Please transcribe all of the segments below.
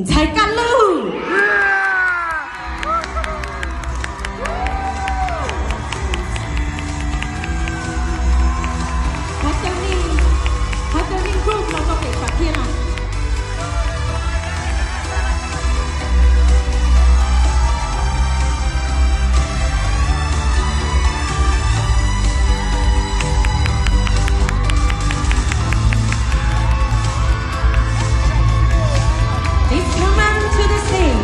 才干喽！Patterning group เราต้องเป็นสักที่นะ Please come on to the stage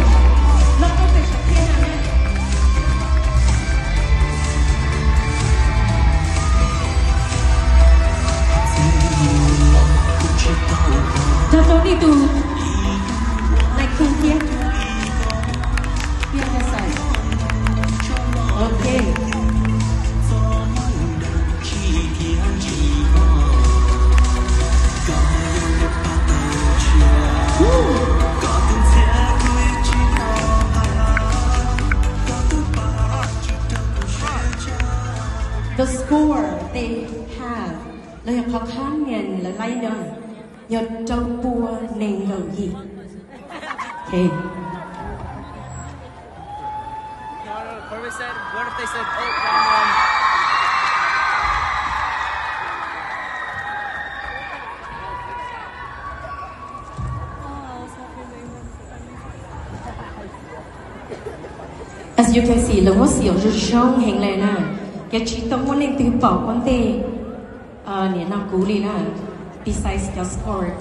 เราต้องเป็นสักที่นะItu naik tungkian biar selesai. Oke. The score they have เราอยากขอข้ามเงินและไล่เดินยดเจ้าปัวเนงเหล่ายีโอเค What if they said, oh, wrong one? As you can see เราว่าเสียวจะช่องเฮงเลยนะแกชี้ตรงว่าเนงตือเป่าวันเตเนี่ยนากูลีนะ besides the score